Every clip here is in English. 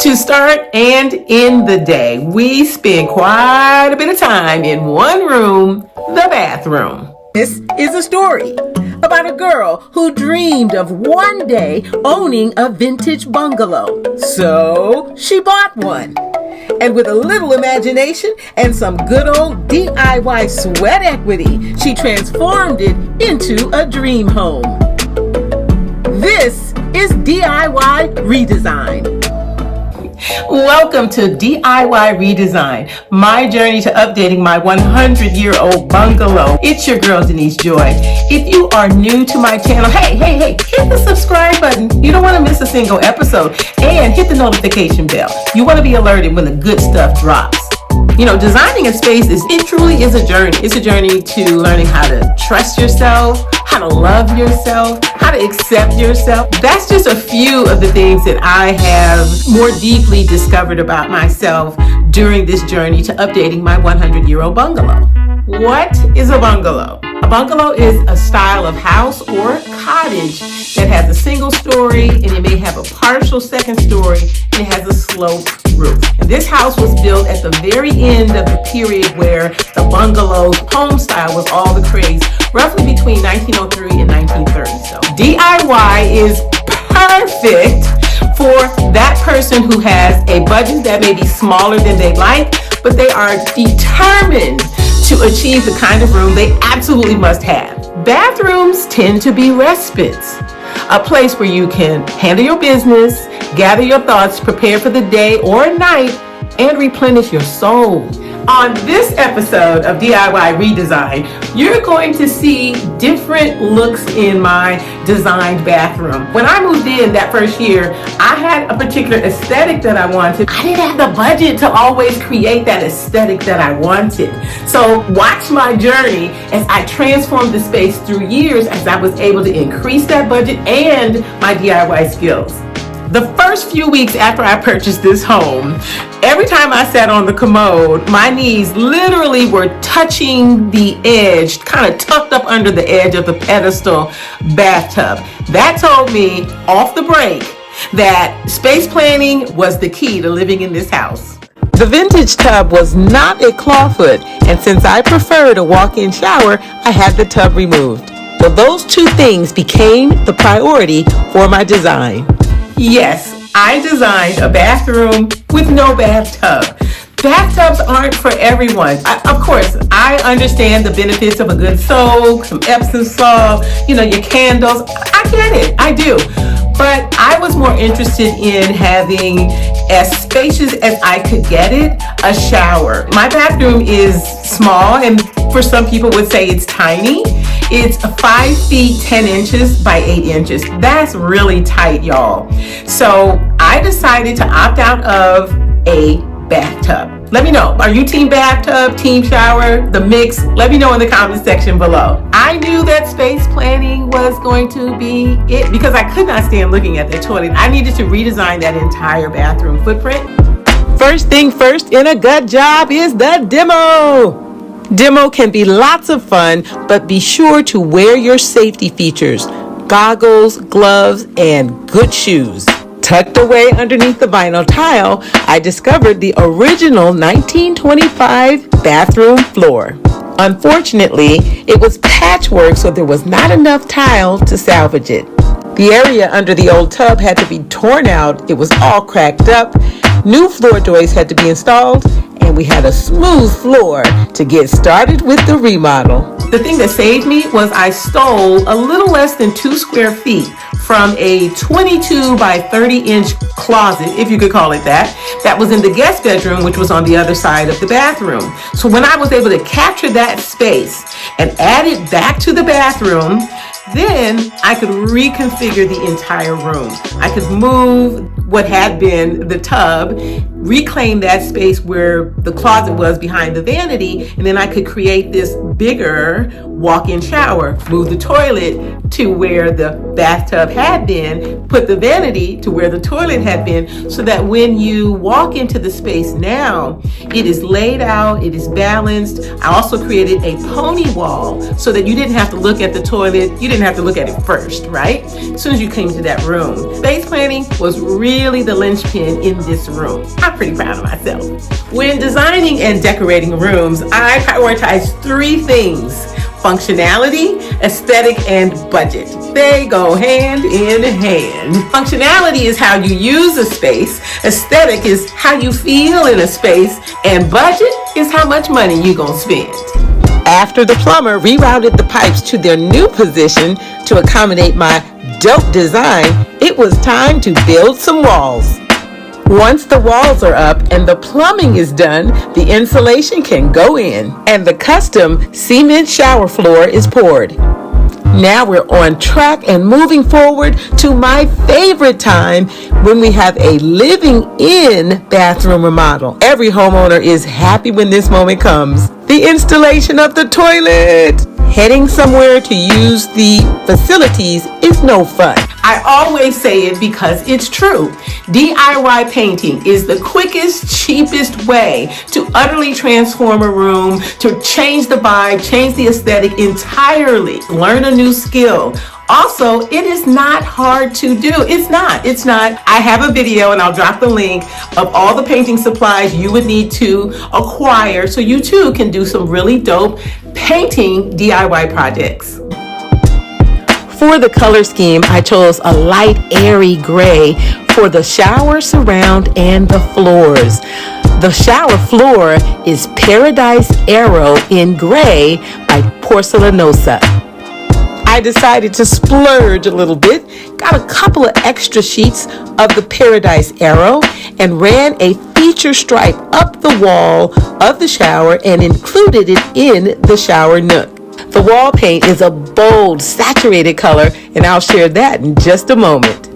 To start and end the day, we spend quite a bit of time in one room, the bathroom. This is a story about a girl who dreamed of one day owning a vintage bungalow. So she bought one. And with a little imagination and some good old DIY sweat equity, she transformed it into a dream home. This is DIY Redesign. Welcome to DIY Redesign, my journey to updating my 100-year-old bungalow. It's your girl, Denise Joy. If you are new to my channel, hey, hit the subscribe button. You don't want to miss a single episode. And hit the notification bell. You want to be alerted when the good stuff drops. You know, designing a space it truly is a journey. It's a journey to learning how to trust yourself, how to love yourself, how to accept yourself. That's just a few of the things that I have more deeply discovered about myself during this journey to updating my 100-year-old bungalow. What is a bungalow? A bungalow is a style of house or cottage that has a single story, and it may have a partial second story, and it has a sloped roof. And this house was built at the very end of the period where the bungalow's home style was all the craze, roughly between 1903 and 1930. So DIY is perfect for that person who has a budget that may be smaller than they like, but they are determined to achieve the kind of room they absolutely must have. Bathrooms tend to be respites, a place where you can handle your business, gather your thoughts, prepare for the day or night, and replenish your soul. On this episode of DIY Redesign, you're going to see different looks in my designed bathroom. When I moved in that first year, I had a particular aesthetic that I wanted. I didn't have the budget to always create that aesthetic that I wanted. So watch my journey as I transformed the space through years as I was able to increase that budget and my DIY skills. The first few weeks after I purchased this home, every time I sat on the commode, my knees literally were touching the edge, kind of tucked up under the edge of the pedestal bathtub. That told me off the break that space planning was the key to living in this house. The vintage tub was not a clawfoot, and since I preferred a walk-in shower, I had the tub removed. So those two things became the priority for my design. Yes, I designed a bathroom with no bathtub. Bathtubs aren't for everyone. Of course, I understand the benefits of a good soak, some Epsom salt, your candles. I get it, I do. But I was more interested in having, as spacious as I could get it, a shower. My bathroom is small, and for some people would say it's tiny. It's 5 feet 10 inches by 8 inches. That's really tight, y'all. So I decided to opt out of a bathtub. Let me know. Are you team bathtub, team shower, the mix? Let me know in the comment section below. I knew that space planning was going to be it because I could not stand looking at the toilet. I needed to redesign that entire bathroom footprint. First thing first in a gut job is the demo. Demo can be lots of fun, but be sure to wear your safety features, goggles, gloves, and good shoes. Tucked away underneath the vinyl tile, I discovered the original 1925 bathroom floor. Unfortunately, it was patchwork, so there was not enough tile to salvage it. The area under the old tub had to be torn out. It was all cracked up. New floor joists had to be installed, and we had a smooth floor to get started with the remodel. The thing that saved me was I stole a little less than 2 square feet from a 22 by 30 inch closet, if you could call it that was in the guest bedroom, which was on the other side of the bathroom. So when I was able to capture that space and add it back to the bathroom, then I could reconfigure the entire room. I could move what had been the tub, reclaim that space where the closet was behind the vanity, and then I could create this bigger walk-in shower, move the toilet, to where the bathtub had been, put the vanity to where the toilet had been, so that when you walk into the space now, it is laid out, it is balanced. I also created a pony wall so that you didn't have to look at the toilet, you didn't have to look at it first, right? As soon as you came to that room. Space planning was really the linchpin in this room. I'm pretty proud of myself. When designing and decorating rooms, I prioritize three things: functionality, aesthetic, and budget. They go hand in hand. Functionality is how you use a space, aesthetic is how you feel in a space, and budget is how much money you gonna spend. After the plumber rerouted the pipes to their new position to accommodate my dope design, it was time to build some walls. Once the walls are up and the plumbing is done, the insulation can go in and the custom cement shower floor is poured. Now we're on track and moving forward to my favorite time, when we have a living-in bathroom remodel. Every homeowner is happy when this moment comes. The installation of the toilet. Heading somewhere to use the facilities is no fun. I always say it because it's true. DIY painting is the quickest, cheapest way to utterly transform a room, to change the vibe, change the aesthetic entirely. Learn a new skill. Also, it is not hard to do. It's not. I have a video, and I'll drop the link, of all the painting supplies you would need to acquire so you too can do some really dope painting DIY projects. For the color scheme, I chose a light, airy gray for the shower surround and the floors. The shower floor is Paradise Arrow in gray by Porcelanosa. I decided to splurge a little bit, got a couple of extra sheets of the Paradise Arrow, and ran a feature stripe up the wall of the shower and included it in the shower nook. The wall paint is a bold, saturated color, and I'll share that in just a moment.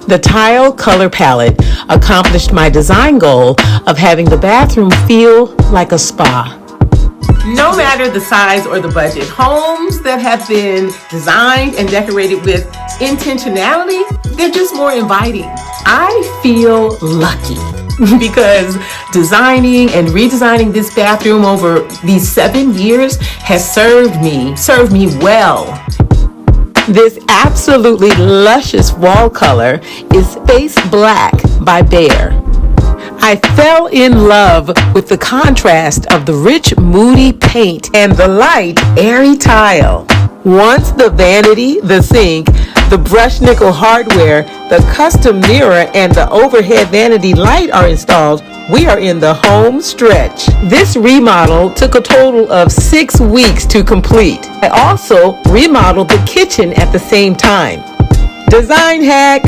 The tile color palette accomplished my design goal of having the bathroom feel like a spa. No matter the size or the budget, homes that have been designed and decorated with intentionality, they're just more inviting. I feel lucky because designing and redesigning this bathroom over these 7 years has served me well. This absolutely luscious wall color is Space Black by Behr. I fell in love with the contrast of the rich, moody paint and the light, airy tile. Once the vanity, the sink, the brushed nickel hardware, the custom mirror, and the overhead vanity light are installed, we are in the home stretch. This remodel took a total of 6 weeks to complete. I also remodeled the kitchen at the same time. Design hack: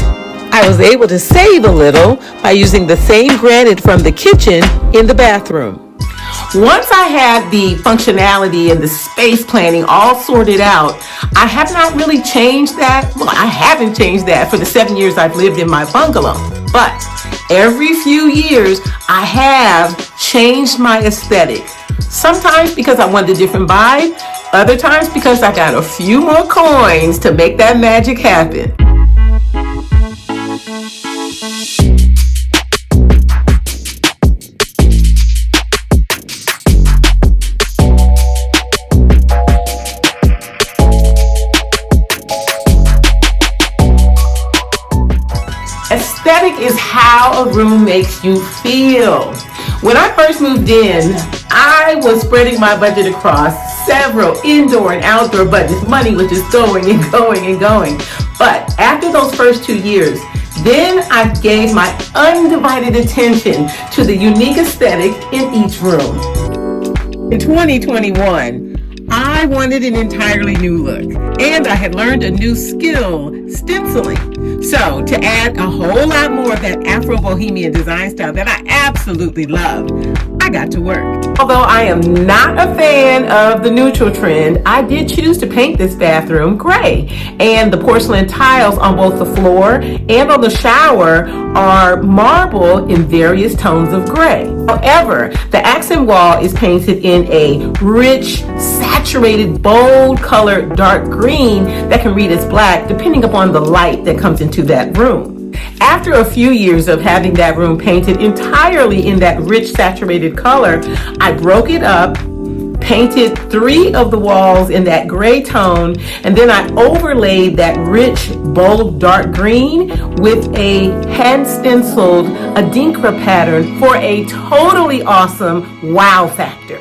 I was able to save a little by using the same granite from the kitchen in the bathroom. Once I had the functionality and the space planning all sorted out, I have not really changed that. Well, I haven't changed that for the 7 years I've lived in my bungalow. But every few years, I have changed my aesthetic. Sometimes because I wanted a different vibe, other times because I got a few more coins to make that magic happen. Aesthetic is how a room makes you feel. When I first moved in, I was spreading my budget across several indoor and outdoor budgets. Money was just going and going and going. But after those first 2 years, then I gave my undivided attention to the unique aesthetic in each room. In 2021, I wanted an entirely new look, and I had learned a new skill, stenciling. So to add a whole lot more of that Afro-Bohemian design style that I absolutely love, I got to work. Although I am not a fan of the neutral trend, I did choose to paint this bathroom gray, and the porcelain tiles on both the floor and on the shower are marble in various tones of gray. However, the accent wall is painted in a rich, saturated, bold colored dark green that can read as black depending upon the light that comes into that room. After a few years of having that room painted entirely in that rich saturated color, I broke it up, painted 3 of the walls in that gray tone, and then I overlaid that rich, bold, dark green with a hand stenciled Adinkra pattern for a totally awesome wow factor.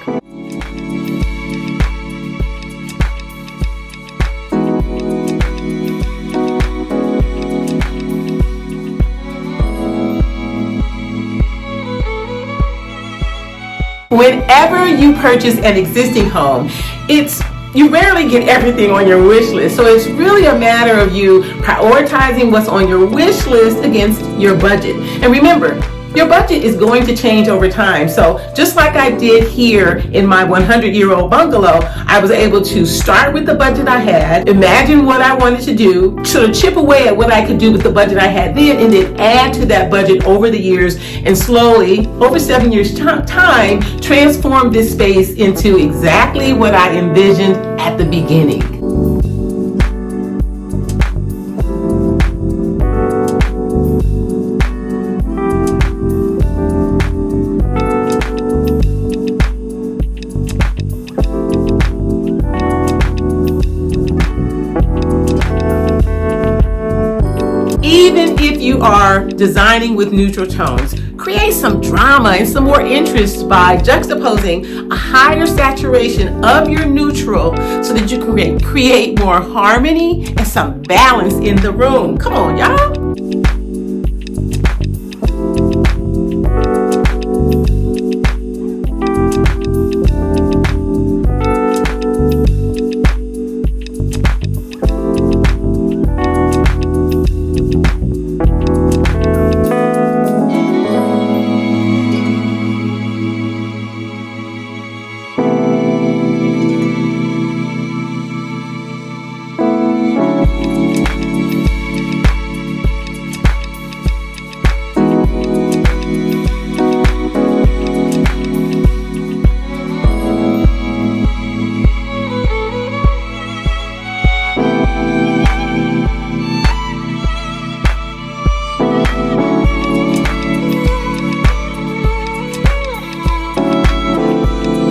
Whenever you purchase an existing home, you rarely get everything on your wish list. So it's really a matter of you prioritizing what's on your wish list against your budget. And remember, your budget is going to change over time. So just like I did here in my 100-year-old bungalow, I was able to start with the budget I had, imagine what I wanted to do, sort of chip away at what I could do with the budget I had then, and then add to that budget over the years, and slowly, over 7 years' time, transform this space into exactly what I envisioned at the beginning. Even if you are designing with neutral tones, create some drama and some more interest by juxtaposing a higher saturation of your neutral so that you can create more harmony and some balance in the room. Come on, y'all.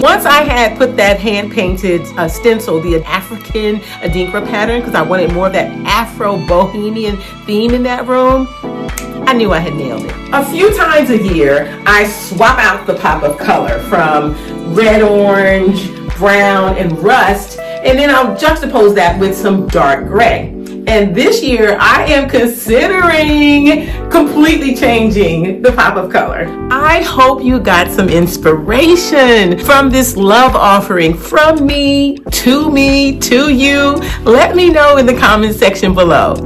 Once I had put that hand-painted stencil, the African Adinkra pattern, because I wanted more of that Afro-Bohemian theme in that room, I knew I had nailed it. A few times a year, I swap out the pop of color from red, orange, brown, and rust, and then I'll juxtapose that with some dark gray. And this year, I am considering completely changing the pop of color. I hope you got some inspiration from this love offering from me, to you. Let me know in the comment section below.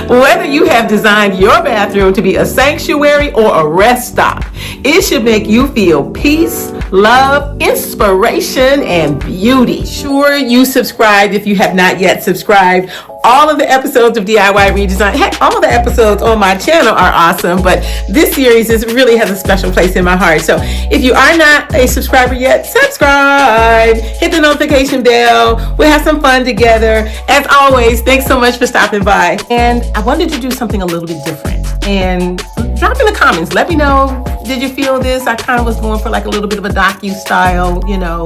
Whether you have designed your bathroom to be a sanctuary or a rest stop, it should make you feel peace, love, inspiration, and beauty. Sure, you subscribe if you have not yet subscribed. All of the episodes of DIY Redesign, heck, all the episodes on my channel are awesome, but this series really has a special place in my heart. So if you are not a subscriber yet, subscribe, hit the notification bell. We'll have some fun together. As always, thanks so much for stopping by. And I wanted to do something a little bit different. And drop in the comments. Let me know, did you feel this? I kind of was going for like a little bit of a docu-style,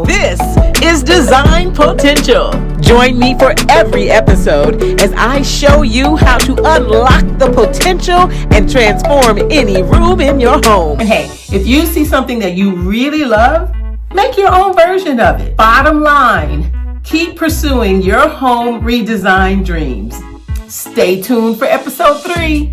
This is Design Potential. Join me for every episode as I show you how to unlock the potential and transform any room in your home. And hey, if you see something that you really love, make your own version of it. Bottom line, keep pursuing your home redesign dreams. Stay tuned for episode 3.